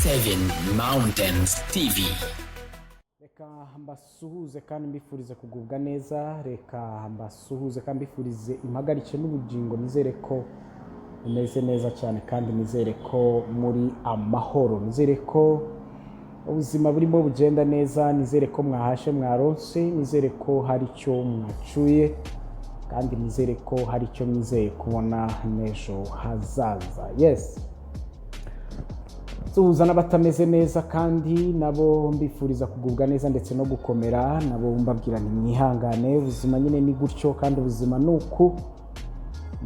7 Mountains TV. Reka mbasuhuze kandi mbifurize kugubwa neza. Reka mbasuhuze kandi mbifurize impagarike n'ubugingo. Nizere ko umeze neza cyane kandi nizere ko muri amahoro. Nizere ko ubuzima burimo bugenda neza. Nizere ko mwahashe mwaronse. Nizere ko hari icyo mwacuye kandi nizere ko hari icyo mwizeye kubona n'ejo hazaza. Yes. Tuza n'abatameze neza kandi nabo mbifuriza kugubwa neza ndetse no gukomera. Nabo mbabwira nti mwihangane, ubuzima nyine ni gutyo kandi ubuzima nuku.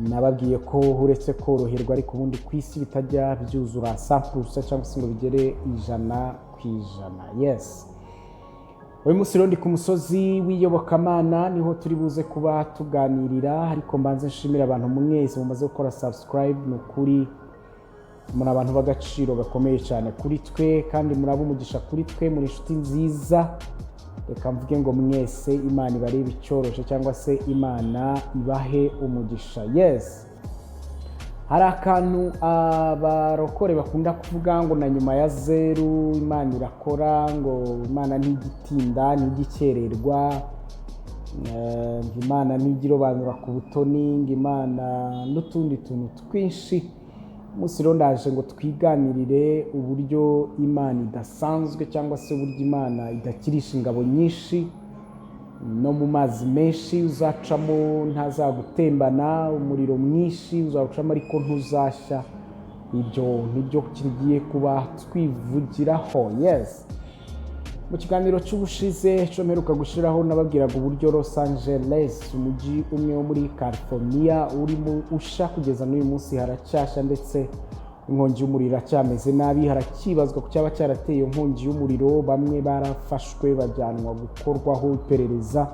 Nababwiye ko uretse koroherwa ariko ubundi kwisi bitajya byuzura 100% cyangwa se ngo bigere 100%. Yes. Uyu munsi rero ndi ku musozi w'iyobokamana, niho turi buze kuba tuganirira. Ariko mbanze nshimira abantu mwese mumaze gukora subscribe. Nukuri muri abantu b'agaciro gakomeye cyane kuri twe kandi murabo umugisha kuri twe, muri inshuti nziza. Reka mvuge ngo mwese Imana ibarebe icyoroshe cyangwa se Imana ibahe umugisha. Yes. Hari akantu abarokore bakunda kuvuga ngo na nyuma ya zeru Imana irakora, ngo Imana ntigitinda ntigikererwa, Imana ntigirobanura ku butoni, ngo Imana n'utundi tuntu twinshi. Umunsi rero ndaje ngo twiganirire uburyo Imana idasanzwe cyangwa se uburyo Imana idakirisha ingabo nyinshi no mu mazi menshi uzacamo ntazagutembana, umuriro mwinshi uzawucamo ariko ntuzashya. Ibyo nibyo kigiye kuba twivugiraho. Yes. Mu kiganiro cy'ubushize cyo mperuka gushiraho nababwiraga uburyo Los Angeles, umujyi umwe wo muri California, urimo usha kugeza n'uyu munsi haracyashya ndetse inkongi y'umuriro cyameze nabi. Harakibazwa ku cyaba cyarateye inkongi y'umuriro. Bamwe barafashwe bajyanwa gukorwaho iperereza,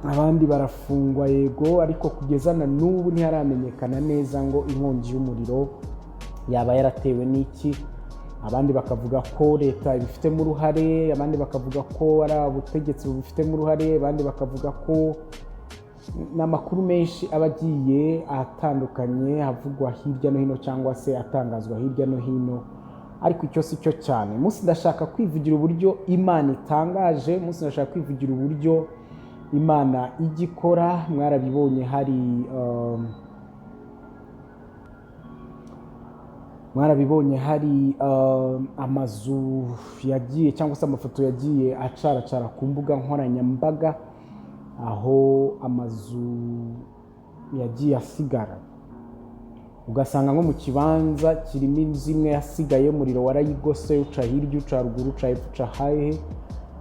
abandi barafungwa yego, ariko kugeza na n'ubu ntiharamenyekana neza ngo inkongi y'umuriro yaba yaratewe n'iki. Abandi bakavuga ko leta ibifitemo uruhare, abandi bakavuga ko ari ubutegetsi bubifitemo uruhare, abandi bakavuga ko n'amakuru menshi abagiye atandukanye havugwa hirya no hino cyangwa se atangazwa hirya no hino. Ariko icyo si cyo cyane. Munsi ndashaka kwivugira uburyo Imana itangaje. Munsi ndashaka kwivugira uburyo Imana igikora. Mwarabibonye hari amazu yagiye cyangwa se amafoto yagiye acaracara ku mbuga nkoranyambaga, aho amazu yagiye asigara. Ugasanga nko mu kibanza kirimo inzu imwe yasigaye, umuriro warayigose, uca hirya uca ruguru uca hepfo uca hahe,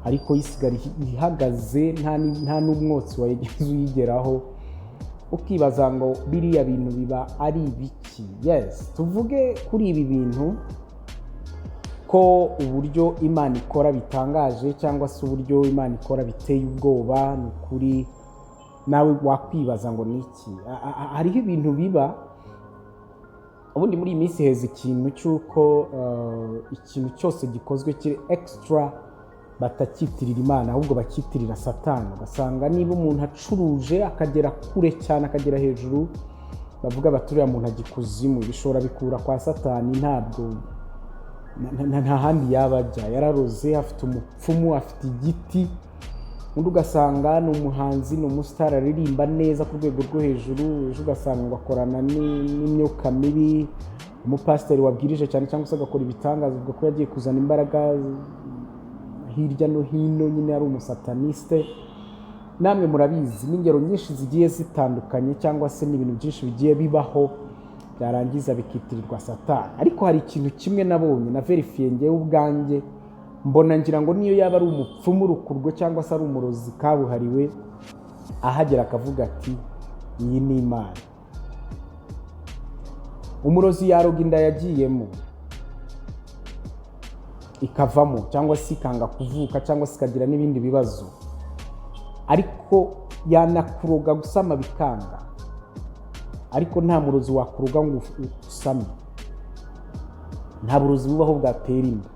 ariko yisigara ihagaze nta n'umwotsi wayigeze uyigeraho. Ukibaza ngo biriya bintu biba ari ibiki? Yes. Tuvuge kuri ibi bintu ko uburyo Imana ikora bitangaje cyangwa se uburyo Imana ikora biteye ubwoba. Ni kuri nawe wakwibaza ngo niki. Hariho ibintu biba ubundi muri iyi minsi heza ikintu cy'uko ikintu cyose gikozwe kiri extra batakitirira Imana ahubwo bakitirira Satani. Ugasanga niba umuntu acuruje akagera kure cyane akagera hejuru, bavuga baturiya muntu agikuzimu, bishobora bikura kwa Satani. Ntabwo nta handi yabajya. Yararoze, afite umupfumu, afite igiti. Undi ugasanga ni umuhanzi, ni umusitari, aririmba neza ku rwego rwo hejuru, ejo ugasanga ngo akorana n'imyuka mibi. Umupasiteri wabwirije cyane cyangwa se agakora ibitangaza avuga ko yagiye kuzana imbaraga hirya no hino, nyine ari umusataniste. Namwe murabizi n'ingero nyinshi zigiye zitandukanye cyangwa se n'ibintu byinshi bigiye bibaho byarangiza bikitirirwa Satani. Ariko hari ikintu kimwe nabonye na verifiye ngewe ubwanjye, mbona ngira ngo niyo yaba ari umupfumu rukurwe cyangwa se ari umurozi kabuhariwe, ahagera akavuga ati iyi ni Imana. Umurozi yaroga inda yagiyemo ikavamo cyangwa se ikanga kuvuka cyangwa se ikagira n'ibindi bibazo, ariko yanakuroga gusama bikanga. Ariko nta murozi wakuroga ngo usame. Nta burozi bubaho bwatera inda.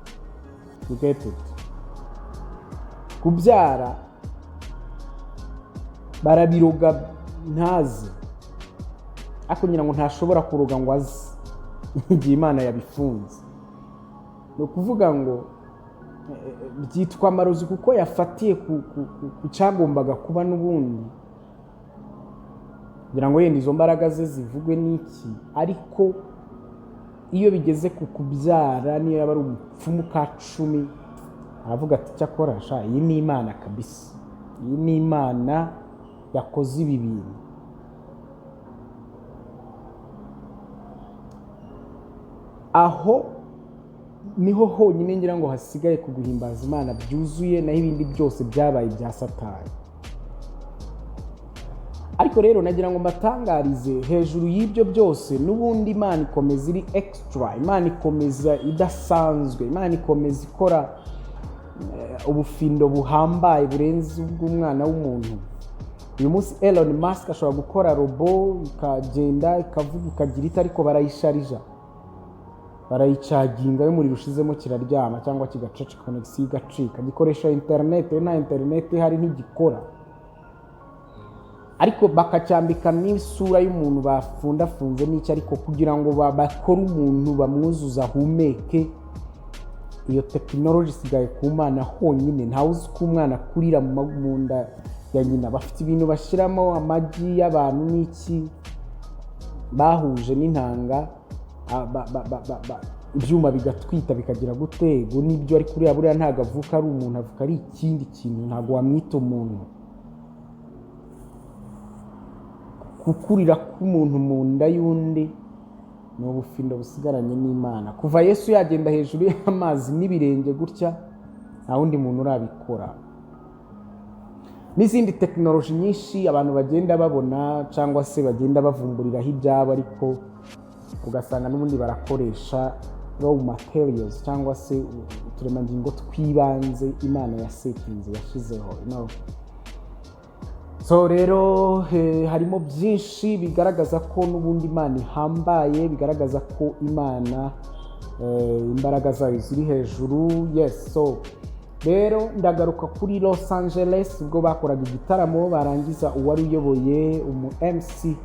Kubyara barabiroga ntazi, ariko nyina ngo ntashobora kuroga ngo azi igihe Imana yabifunze. ni ukuvuga ngo byitwa amarozi kuko yafatiye ku cyagombaga kuba n'ubundi, kugira ngo yenda izo mbaraga ze zivugwe n'iki. Ariko iyo bigeze ku kubyara, niyo yaba ari umupfumu ka 10 aravuga ati cyakora sha iyi ni Imana kabisa, iyi ni Imana yakoze ibi bintu. Aho niho honyine ngira ngo hasigaye kuguhimbaza Imana byuzuye, naho ibindi byose byabaye bya Satani. Ariko rero nagira ngo mbatangarize, hejuru y'ibyo byose n'ubundi Imana ikomeza iri extra, Imana ikomeza idasanzwe, Imana ikomeza ikora ubufindo buhambaye burenze ubw'umwana w'umuntu. Uyu munsi Elon Musk ashobora gukora robo ikagenda ikavuga ikagira ita, ariko barayisharija, barayicaginga, iyo umuriro ushizemo kiraryama cyangwa kigacaca, connection igacika, gikoresha internet, na internet hari ntigikora. Ariko bakacyambika n'isura y'umuntu bafundafunze n'icyo, ariko kugira ngo bakore umuntu bamwuzuza humeke. Iyo technology isigaye ku Mana honyine. Ntawe uzi ko umwana kurira mu nda ya nyina. Bafite ibintu bashyiramo amagi y'abantu n'iki, bahuje n'intanga, ibyuma bigatwita bikagira gutego n'ibyo. Ariko buriya ntago avuka ari umuntu, avuka ari ikindi kintu, ntago wamwita umuntu. Kukurira k'umuntu mu nda y'undi ni ubufindo busigaranye n'Imana. Kuva Yesu yagenda hejuru y'amazi n'ibirenge gutya, nta wundi muntu urabikora. N'izindi tekinoloji nyinshi abantu bagenda babona cyangwa se bagenda bavumburiraho ibyabo, ariko ugasanga n'ubundi barakoresha raw materials cyangwa se uturemangingo twibanze Imana yasetinze, yashyizeho. So rero harimo byinshi bigaragaza ko n'ubundi Imana ihambaye, bigaragaza ko Imana imbaraga zayo ziri hejuru. Yes, so rero ndagaruka kuri Los Angeles ubwo bakoraga igitaramo, barangiza uwari uyoboye MC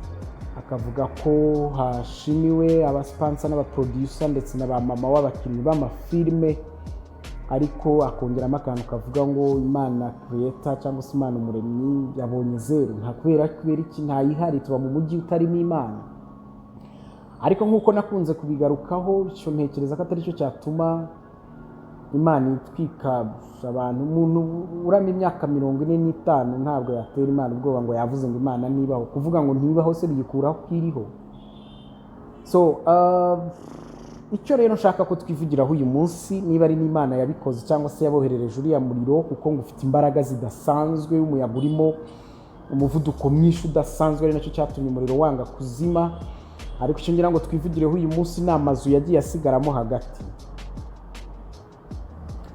akavuga ko hashimiwe abasponsa n'abaproducer ndetse n'abamama w'abakinnyi b'amafilme, ariko akongeramo akantu kavuga ngo Imana creator cyangwa se Imana umuremyi yabonye zero. Nta kubera iki ntayihari, tuba mu mujyi utarimo Imana. Ariko nk'uko nakunze kubigarukaho, cyo ntekereza ko atari cyo cyatuma Imana itwika abantu. Umuntu urama imyaka 45 ntabwo yatera Imana ubwoba ngo yavuze ngo Imana nibaho. Kuvuga ngo ntibaho se bigikuraho kwiriho. So icyo rero nshaka ko twivugiraho uyu munsi, niba ari n'Imana yabikoze cyangwa se yaboherereje uriya muriro, kuko ngo ufite imbaraga zidasanzwe, umuyaga urimo umuvuduko mwinshi udasanzwe, ari nacyo cyatumye umuriro wanga kuzima. Ariko icyo ngira ngo twivugireho uyu munsi ni amazu yagiye asigaramo hagati.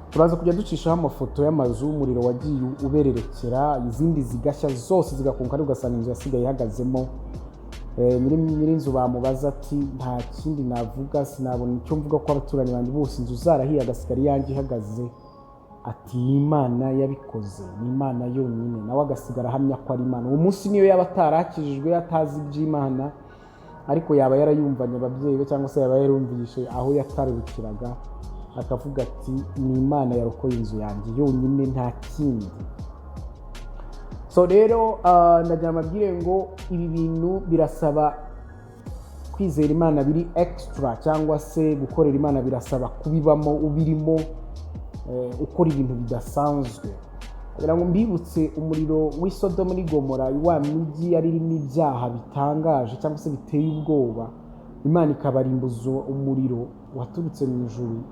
Turaza kujya ducishaho amafoto y'amazu umuriro wagiye ubererekera, izindi zigashya zose zigakunka, ari ugasanga inzu yasigaye ihagazemo. Nyirinzu bamubaza ati nta kindi navuga, sinabona icyo mvuga ko abaturanyi banjye bose inzu zarahiye agasigara yanjye ihagaze. Ati Imana yabikoze, ni Imana yonyine. Nawe agasigara ahamya ko ari Imana. Uwo munsi niyo yaba atarakijijwe, atazi iby'Imana, ariko yaba yarayumvanye ababyeyi be cyangwa se yaba yarumvishe aho yatarukiraga, akavuga ati ni Imana yarokoye inzu yanjye yonyine, nta kindi. So rero ndagira amabwire ngo ibi bintu birasaba kwizera Imana biri extra, cyangwa se gukorera Imana birasaba kubibamo ubirimo, ukora ibintu bidasanzwe. Kugira ngo mbibutse umuriro w'Isodomu n'Igomora, wa migi yari irimo ibyaha bitangaje cyangwa se biteye ubwoba, Imana ikabarimbuza umuriro waturutse mu ijuru.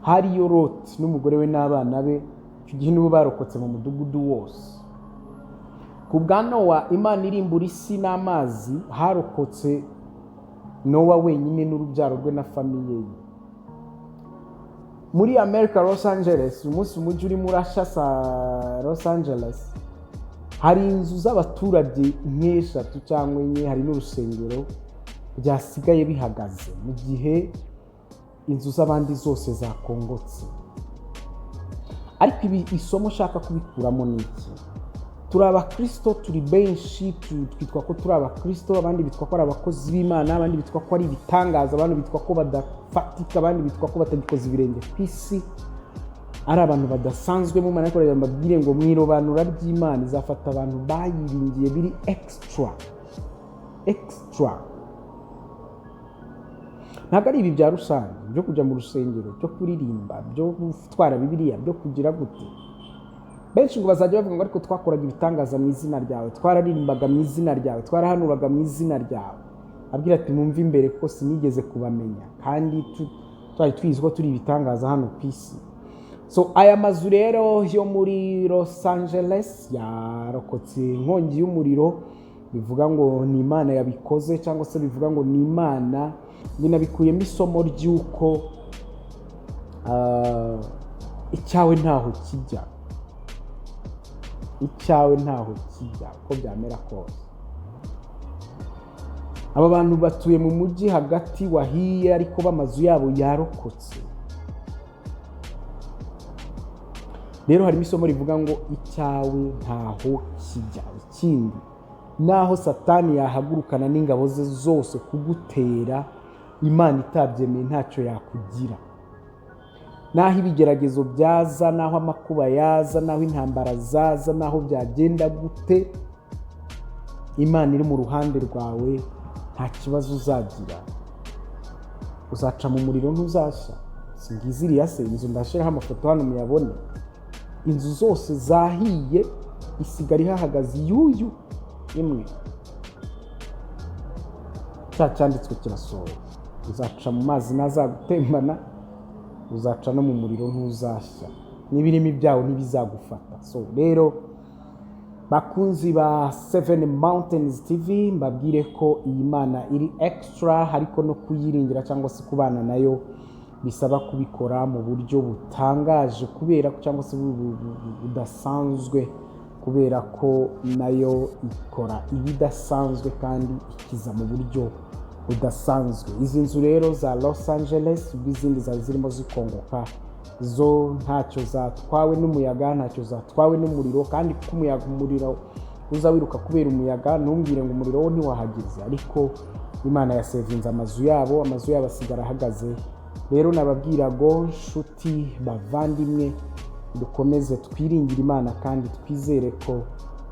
Hariyo Loti n'umugore we n'abana be, icyo gihe nibo barokotse mu mudugudu wose. Ku bwa Nowa, Imana irimbura isi n'amazi, harokotse Nowa wenyine n'urubyaro rwe na famiye ye. Muri America, Los Angeles, umunsi umujyi urimo urashya Los Angeles, hari inzu z'abaturage nk'eshatu cyangwa enye, hari n'urusengero byasigaye bihagaze, mu gihe inzu z'abandi zose zakongotse. Ariko ibi isomo ushaka kubikuramo ni iki? turi abakristo, turi benshi, twitwa ko turi abakristo, abandi bitwa ko ari abakozi b'Imana, abandi bitwa ko ari ibitangaza, abandi bitwa ko badafatika, abandi bitwa ko batagikoze ibirenge ku isi, ari abantu badasanzwe mu Mana. Ariko mbabwire ngo mwirobanura ry'Imana izafata abantu bayiringiye biri extra. Ntabwo ari ibi bya rusange byo kujya mu rusengero, byo kuririmba, byo gutwara Bibiliya, byo kugira gute. Benshi ngo bazajya bavuga ngo ariko twakoraga ibitangaza mu izina ryawe, twararirimbaga mu izina ryawe, twarahanuraga mu izina ryawe. Abwira ati mwumve imbere ko sinigeze kubamenya, kandi twari twizi ko turi ibitangaza hano ku isi. So aya mazu rero yo muri Los Angeles yarokotse inkongi y'umuriro, bivuga ngo ni Imana yabikoze, cyangwa se bivuga ngo ni Imana nyine bikuyemo isomo ry'uko icyawe ntaho kijya, uko byamera kose. Aba bantu batuye mu mujyi hagati wahiye, ariko b'amazu yabo yarokotse. Rero harimo isomo rivuga ngo icyawe ntaho kijya. Ikindi, naho Satani yahagurukana n'ingabo ze zose kugutera, Imana itabyemeye ntacyo yakugira. Naho ibigeragezo byaza, naho amakuba yaza, naho intambara zaza, naho byagenda gute, Imana iri mu ruhande rwawe, nta kibazo uzagira. Uzaca mu muriro ntuzashya. Singizi iriya se inzu, ndashiraho amafoto hano muyabone. Inzu zose zahiye, isigara ihahagaze yuyu imwe. Cyanditswe kirasohoye. Uzaca mu mazi ntazagutembana, uzaca no mu muriro ntuzashya, n'ibirimi byawo ntibizagufata. So rero bakunzi ba 7 Mountains TV, mbabwire ko iyi Mana iri extra, ariko no kuyiringira cyangwa se kubana nayo bisaba kubikora mu buryo butangaje, kubera cyangwa se budasanzwe, kubera ko nayo ikora ibidasanzwe kandi ikiza mu buryo budasanzwe. Izi nzu rero za Los Angeles, izindi zari zirimo zikongoka, zo ntacyo zatwawe n'umuyaga, ntacyo zatwawe n'umuriro. Kandi ko umuriro uza wiruka kubera umuyaga, ntumbwire ngo umuriro wo ntiwahageze. Ariko Imana yasevinze amazu yabo asigara ahagaze. Rero nababwira ngo nshuti bavandimwe, dukomeze twiringire Imana kandi twizere ko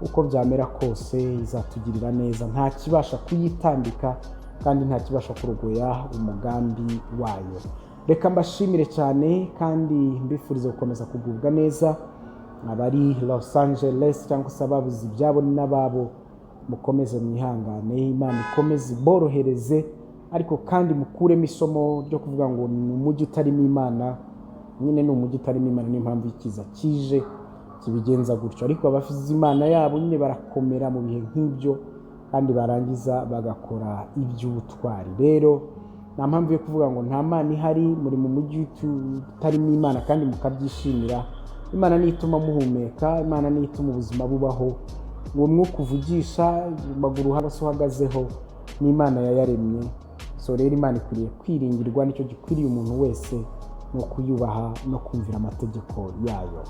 uko byamera kose izatugirira neza. Nta kibasha kuyitambika kandi nta kibasha kurogoya umugambi wayo. Reka mbashimire cyane kandi mbifurize gukomeza kugubwa neza. Abari Los Angeles cyangwa se ababuze ibyabo n'ababo, mukomeze mwihangane, Imana ikomeze borohereze, ariko kandi mukuremo isomo ryo kuvuga ngo ni umujyi utarimo Imana. Nyine ni umujyi utarimo Imana, niyo mpamvu ikiza kije kibigenza gutyo. Ariko abafize Imana yabo nyine barakomera mu bihe nk'ibyo, kandi barangiza bagakora iby'ubutwari. Rero nta mpamvu yo kuvuga ngo nta Mana ihari, muri mu mujyi utarimo Imana kandi mukabyishimira. Imana niyo ituma muhumeka, Imana niyo ituma ubuzima bubaho. Uwo mwuka uvugisha, amaguru hasi uhagazeho, ni Imana yayaremye. So rero Imana ikwiriye kwiringirwa, nicyo gikwiriye umuntu wese, no kuyubaha no kumvira amategeko yayo.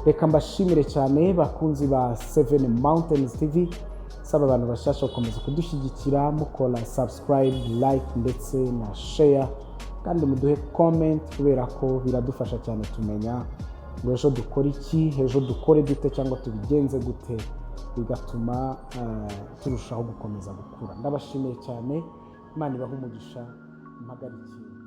Reka mbashimire cyane bakunzi ba 7 Mountains TV. Saba abantu bashasha gukomeza kudushyigikira, mukora subscribe, like ndetse na share, kandi muduhe comment, kubera ko biradufasha cyane tumenya ngo ejo dukora iki, ejo dukore dute, cyangwa tubigenze gute, bigatuma turushaho gukomeza gukura. Ndabashimiye cyane, Imana ibahe umugisha, mpagarikiye.